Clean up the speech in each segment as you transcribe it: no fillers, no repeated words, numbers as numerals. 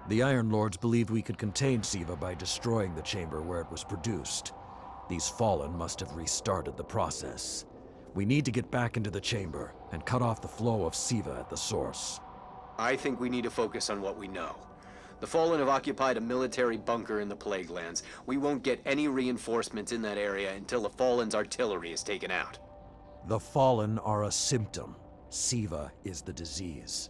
The Iron Lords believed we could contain SIVA by destroying the chamber where it was produced. These Fallen must have restarted the process. We need to get back into the chamber and cut off the flow of SIVA at the source. I think we need to focus on what we know. The Fallen have occupied a military bunker in the Plague Lands. We won't get any reinforcements in that area until the Fallen's artillery is taken out. The Fallen are a symptom. SIVA is the disease.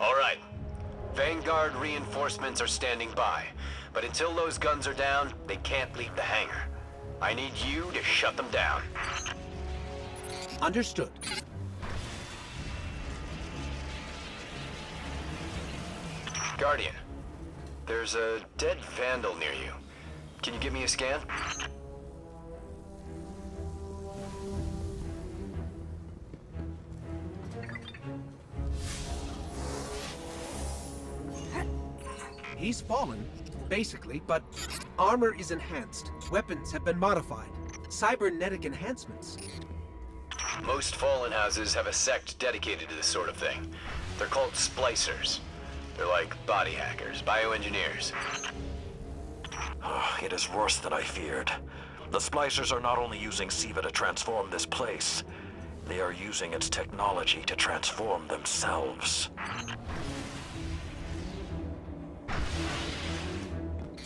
All right. Vanguard reinforcements are standing by. But until those guns are down, they can't leave the hangar. I need you to shut them down. Understood. Guardian, there's a dead Vandal near you. Can you give me a scan? He's fallen, basically, but armor is enhanced. Weapons have been modified. Cybernetic enhancements. Most Fallen houses have a sect dedicated to this sort of thing. They're called splicers. They're like body hackers, bioengineers. It is worse than I feared. The Splicers are not only using SIVA to transform this place, they are using its technology to transform themselves.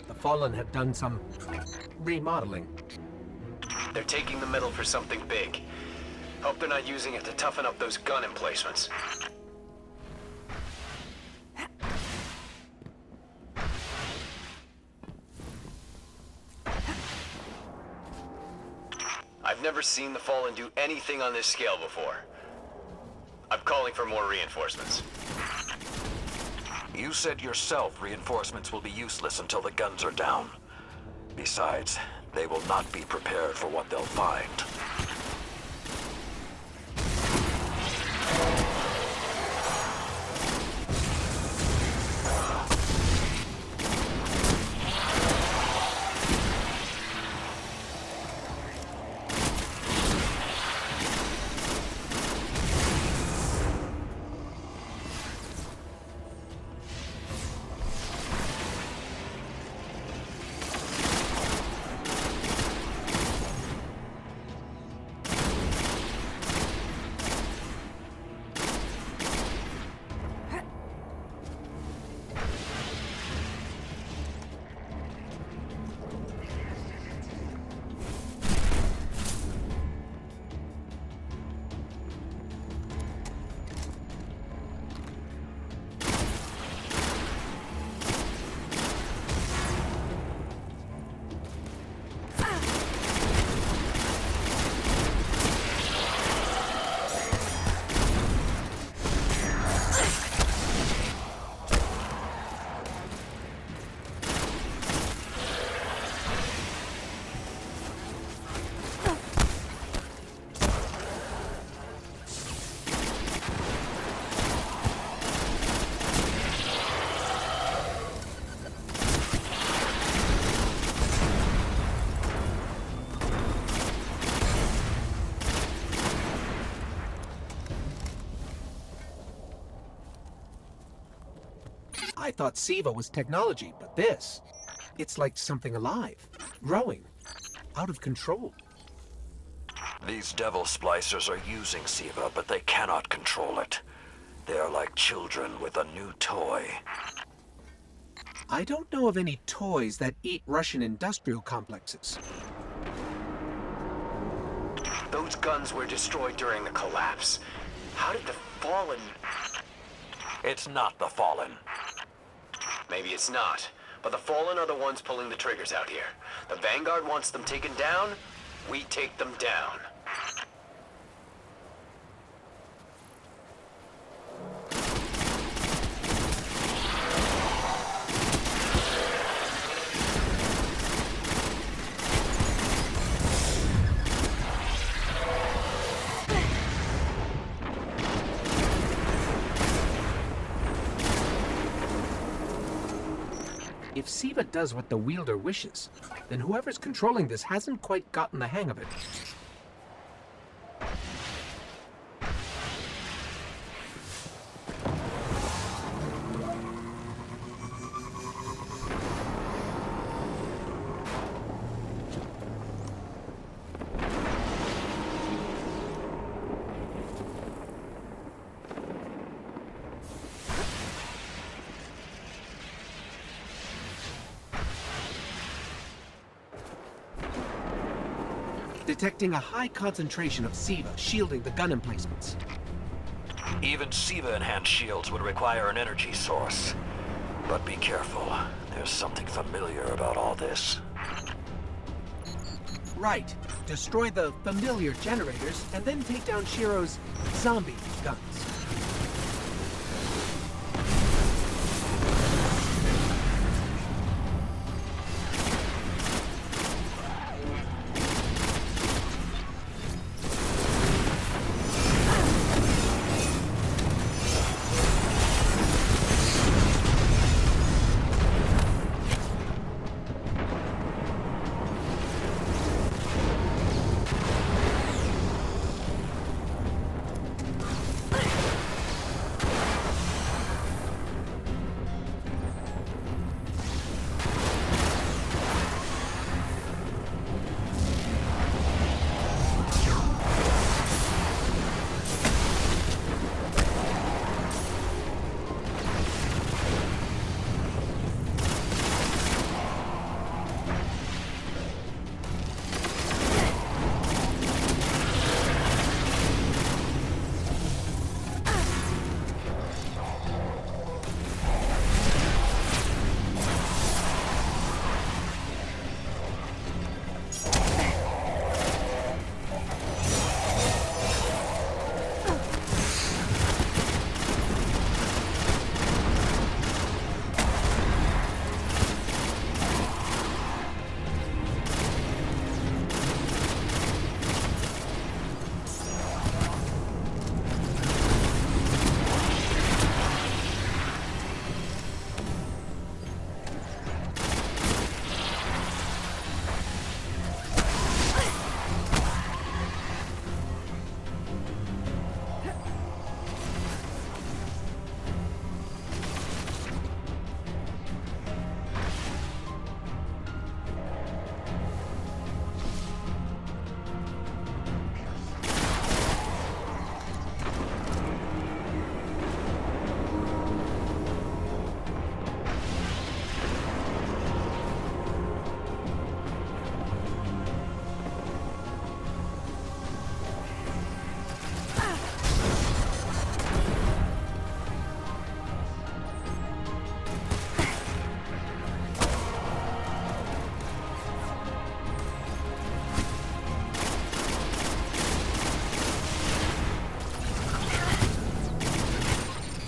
The Fallen have done some remodeling. They're taking the metal for something big. Hope they're not using it to toughen up those gun emplacements. I've never seen the Fallen do anything on this scale before. I'm calling for more reinforcements. You said yourself reinforcements will be useless until the guns are down. Besides, they will not be prepared for what they'll find. I thought SIVA was technology, but this, it's like something alive, growing, out of control. These devil splicers are using SIVA, but they cannot control it. They are like children with a new toy. I don't know of any toys that eat Russian industrial complexes. Those guns were destroyed during the collapse. How did the Fallen... It's not the Fallen. Maybe it's not, but the Fallen are the ones pulling the triggers out here. The Vanguard wants them taken down, we take them down. If SIVA does what the wielder wishes, then whoever's controlling this hasn't quite gotten the hang of it. Detecting a high concentration of SIVA shielding the gun emplacements. Even SIVA-enhanced shields would require an energy source. But be careful. There's something familiar about all this. Right. Destroy the familiar generators and then take down Shiro's zombie guns.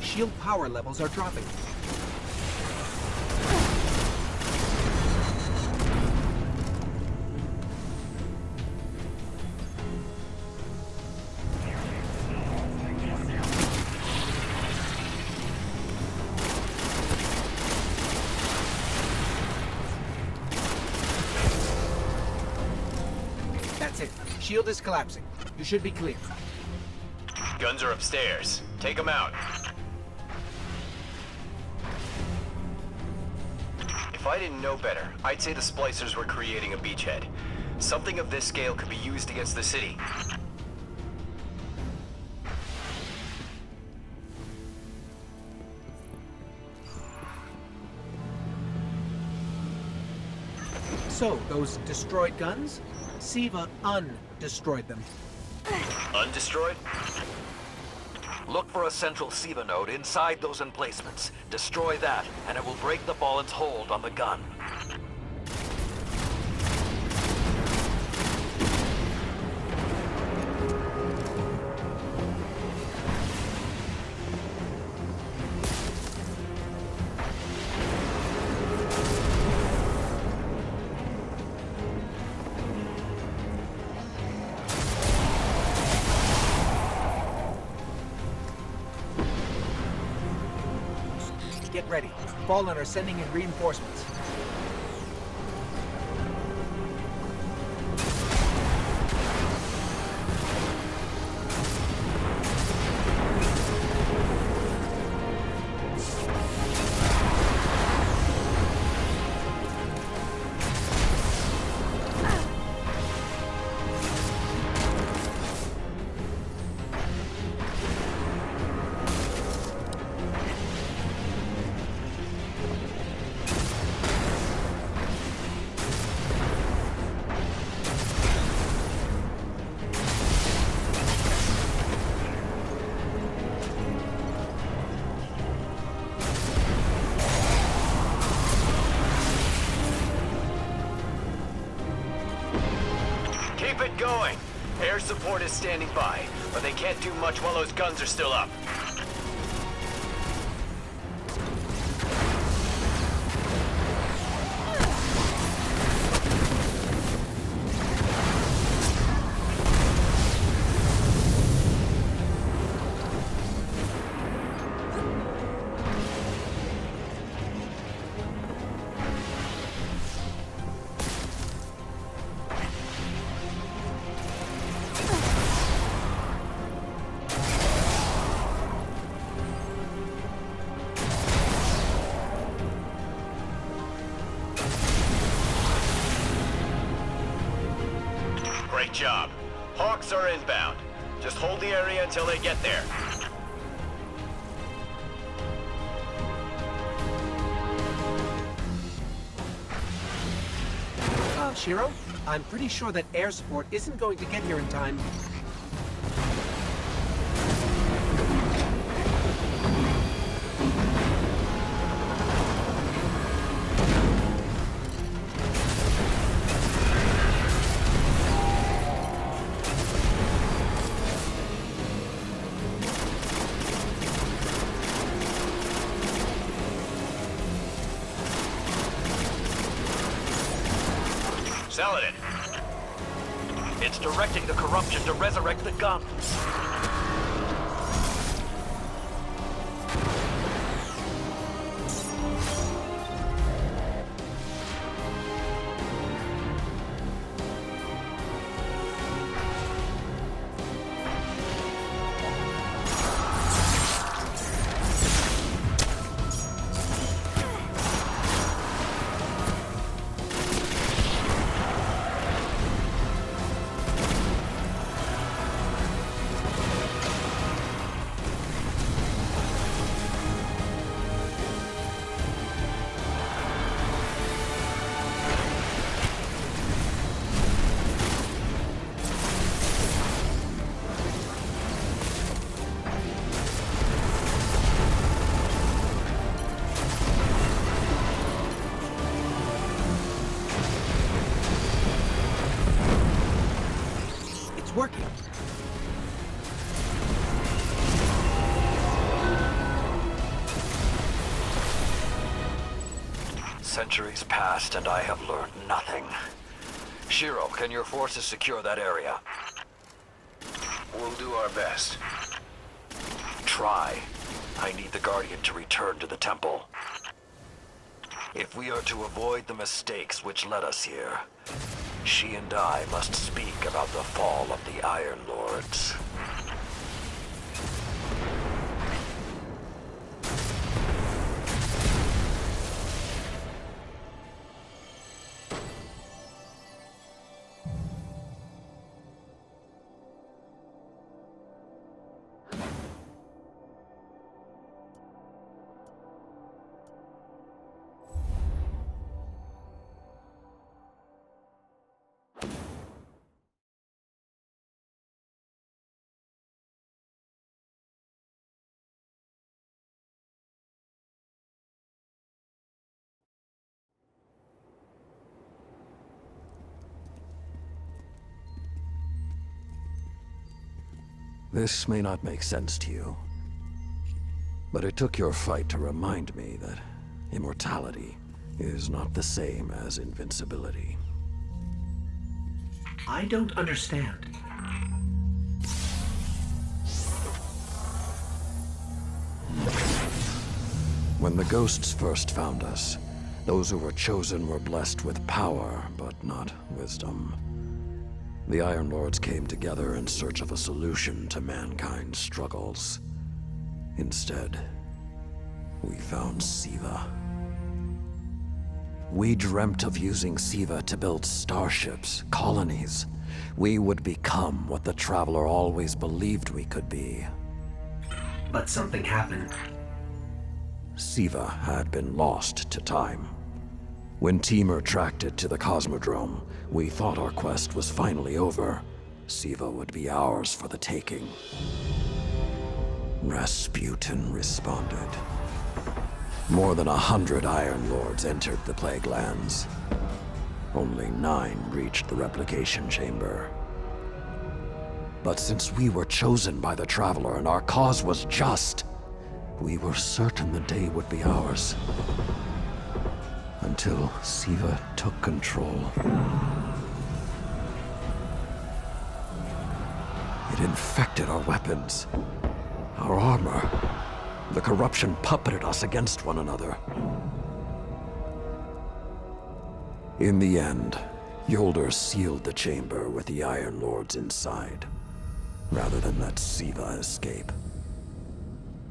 Shield power levels are dropping. That's it. Shield is collapsing. You should be clear. Guns are upstairs. Take them out. If I didn't know better, I'd say the splicers were creating a beachhead. Something of this scale could be used against the city. So, those destroyed guns? SIVA undestroyed them. Undestroyed? Look for a central SIVA node inside those emplacements. Destroy that, and it will break the Fallen's hold on the gun. Get ready. Fallen are sending in reinforcements. Keep it going. Air support is standing by, but they can't do much while those guns are still up. Great job. Hawks are inbound. Just hold the area until they get there. Shiro, I'm pretty sure that air support isn't going to get here in time. Saladin. It's directing the corruption to resurrect the guns. It's working. Centuries passed and I have learned nothing. Shiro, can your forces secure that area? We'll do our best. Try. I need the Guardian to return to the temple. If we are to avoid the mistakes which led us here, she and I must speak about the fall of the Iron Lords. This may not make sense to you, but it took your fight to remind me that immortality is not the same as invincibility. I don't understand. When the ghosts first found us, those who were chosen were blessed with power, but not wisdom. The Iron Lords came together in search of a solution to mankind's struggles. Instead, we found SIVA. We dreamt of using SIVA to build starships, colonies. We would become what the Traveler always believed we could be. But something happened. SIVA had been lost to time. When Temur tracked it to the Cosmodrome, we thought our quest was finally over. SIVA would be ours for the taking. Rasputin responded. More than 100 Iron Lords entered the Plague Lands. Only 9 reached the replication chamber. But since we were chosen by the Traveler and our cause was just, we were certain the day would be ours. Until SIVA took control. It infected our weapons, our armor. The corruption puppeted us against one another. In the end, Yolder sealed the chamber with the Iron Lords inside, rather than let SIVA escape.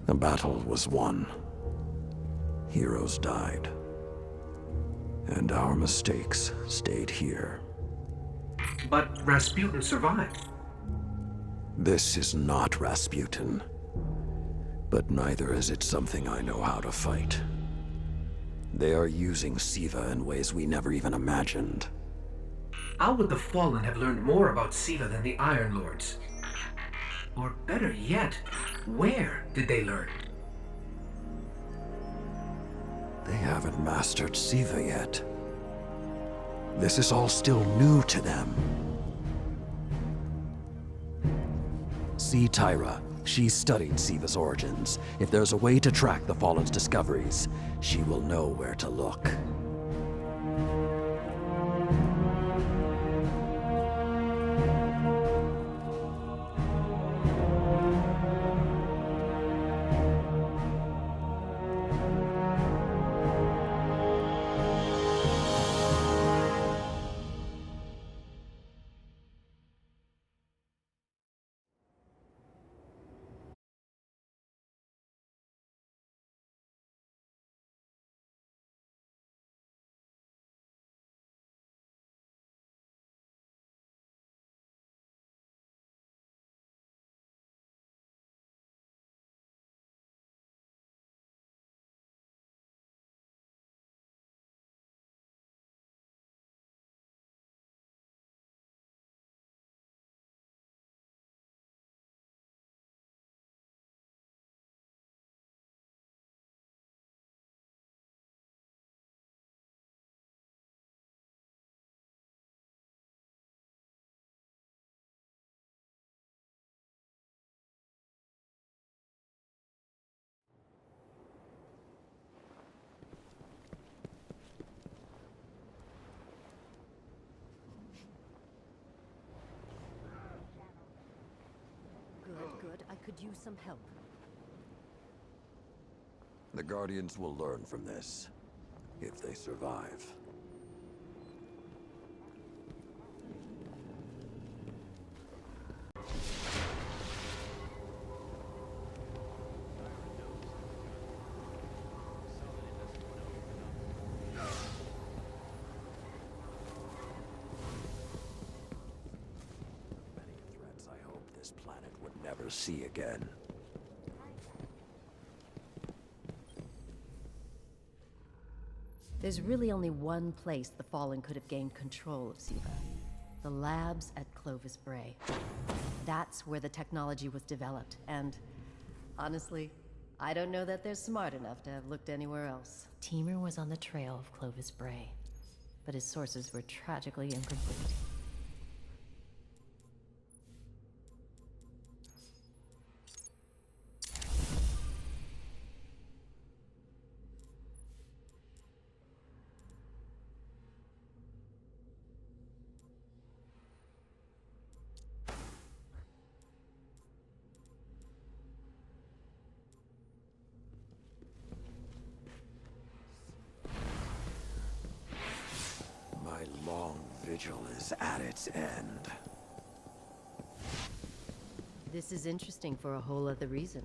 The battle was won. Heroes died. And our mistakes stayed here. But Rasputin survived. This is not Rasputin. But neither is it something I know how to fight. They are using SIVA in ways we never even imagined. How would the Fallen have learned more about SIVA than the Iron Lords? Or better yet, where did they learn? They haven't mastered SIVA yet. This is all still new to them. See Tyra. She studied SIVA's origins. If there's a way to track the Fallen's discoveries, she will know where to look. Good. I could use some help. The Guardians will learn from this, if they survive. This planet would never see again. There's really only one place the Fallen could have gained control of SIVA. The labs at Clovis Bray. That's where the technology was developed, and honestly, I don't know that they're smart enough to have looked anywhere else. Teamer was on the trail of Clovis Bray, but his sources were tragically incomplete. My long vigil is at its end. This is interesting for a whole other reason.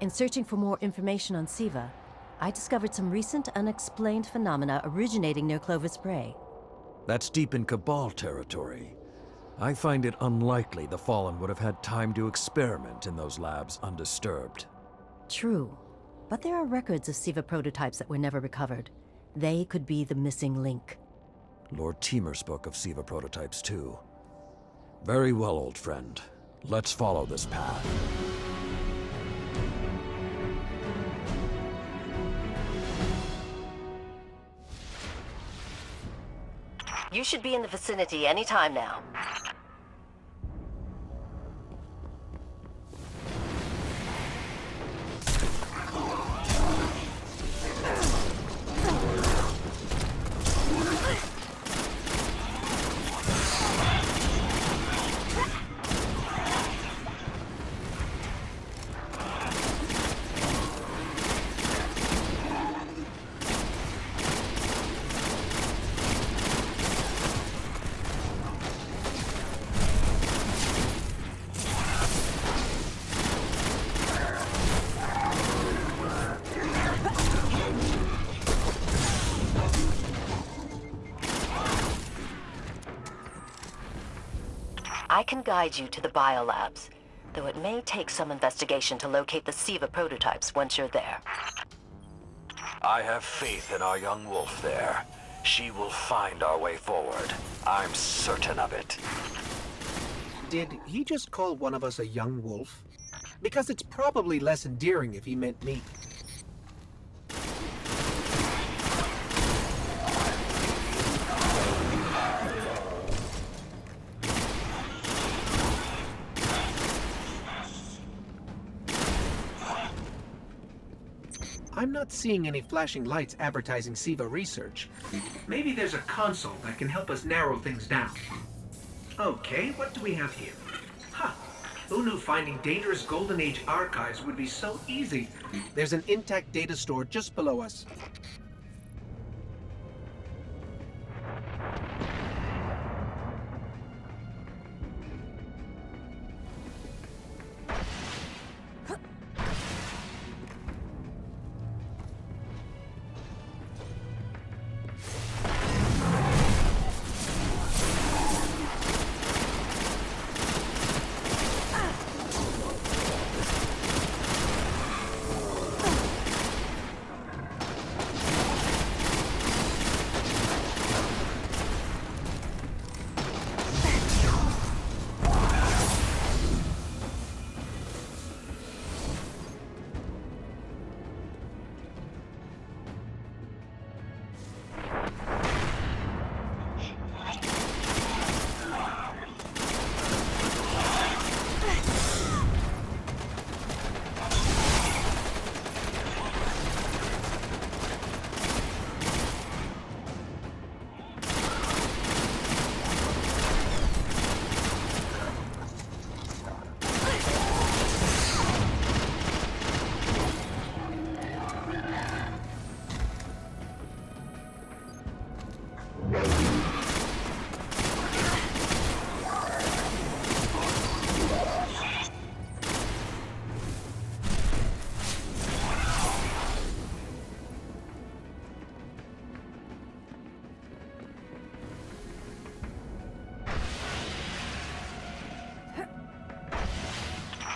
In searching for more information on SIVA, I discovered some recent unexplained phenomena originating near Clovis Bray. That's deep in Cabal territory. I find it unlikely the Fallen would have had time to experiment in those labs undisturbed. True, but there are records of SIVA prototypes that were never recovered. They could be the missing link. Lord Teemer spoke of SIVA prototypes too. Very well, old friend. Let's follow this path. You should be in the vicinity any time now. I can guide you to the biolabs, though it may take some investigation to locate the SIVA prototypes once you're there. I have faith in our young wolf there. She will find our way forward. I'm certain of it. Did he just call one of us a young wolf? Because it's probably less endearing if he meant me. I'm not seeing any flashing lights advertising SIVA research. Maybe there's a console that can help us narrow things down. Okay, what do we have here? Huh. Who knew finding dangerous Golden Age archives would be so easy? There's an intact data store just below us.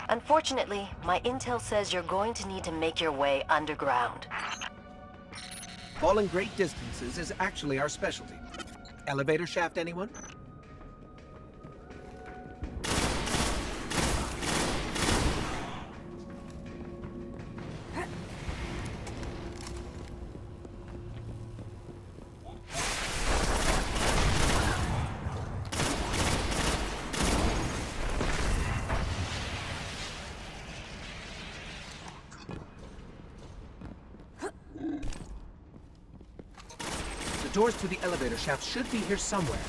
Unfortunately, my intel says you're going to need to make your way underground. Falling great distances is actually our specialty. Elevator shaft, anyone? The doors to the elevator shaft should be here somewhere.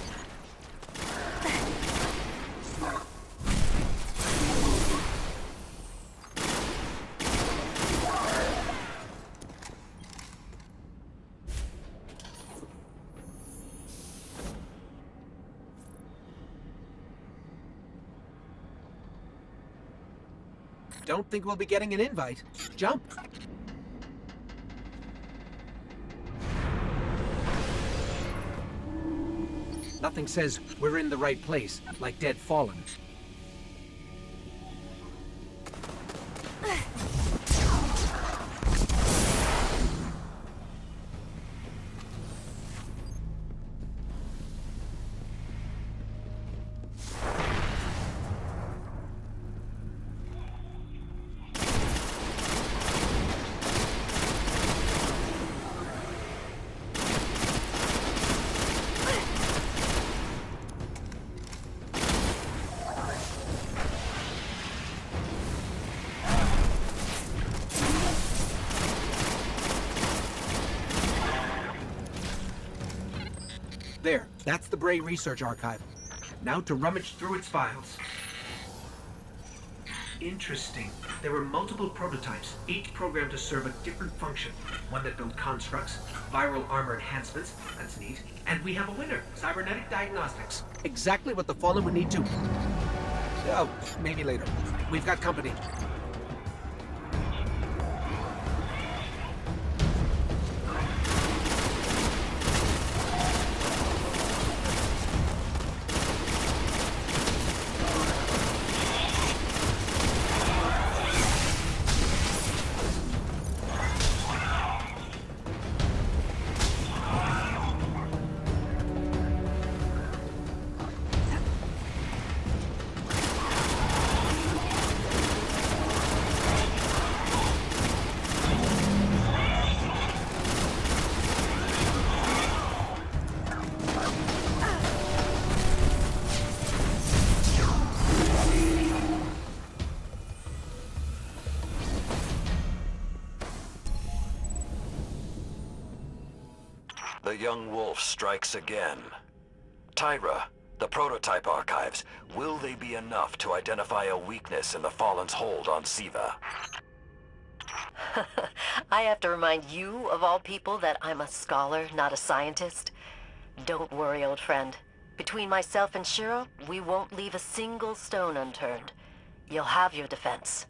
Don't think we'll be getting an invite. Jump. Nothing says we're in the right place, like dead Fallen. There, that's the Bray Research Archive. Now to rummage through its files. Interesting. There were multiple prototypes, each programmed to serve a different function. One that built constructs, viral armor enhancements, that's neat. And we have a winner, cybernetic diagnostics. Exactly what the Fallen would need to... Oh, maybe later. We've got company. The young wolf strikes again. Tyra, the prototype archives, will they be enough to identify a weakness in the Fallen's hold on SIVA? I have to remind you, of all people, that I'm a scholar, not a scientist. Don't worry, old friend. Between myself and Shiro, we won't leave a single stone unturned. You'll have your defense.